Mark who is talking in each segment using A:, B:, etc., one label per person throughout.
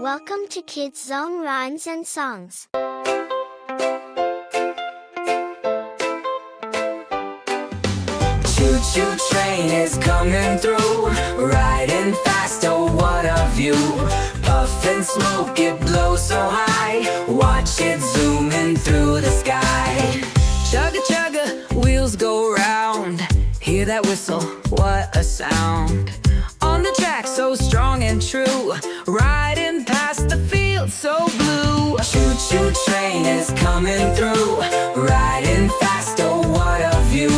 A: Welcome to Kids Zone Rhymes and Songs.
B: Choo choo train is coming through, riding fast, oh what a view. Puff and smoke, it blows so high, watch it zooming through the sky. Chugga chugga, wheels go round, hear that whistle, what a sound. On the track so strong and true, riding past the field so blue. Choo choo train is coming through, riding fast, oh what a view.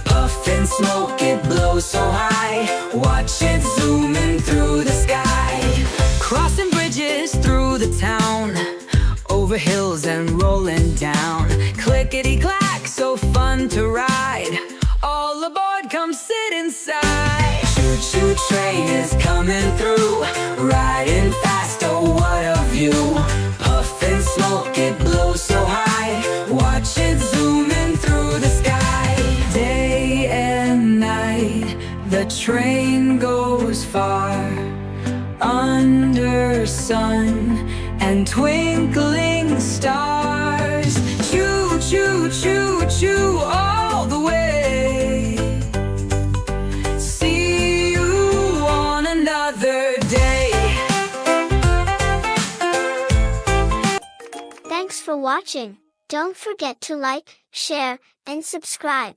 B: Puff and smoke, it blows so high, watch it zooming through the sky. Crossing bridges through the town, over hills and rolling down. Clickety-clack, so fun to ride, all aboard, come sit inside. Choo choo train is coming through, riding fast, oh what a view. Puff and smoke, it blows so high, watch it zooming through the sky. Day and night, the train goes far, under sun and twinkling stars. Choo choo choo choo all the way, see you on another day.
A: Thanks for watching. Don't forget to like, share, and subscribe.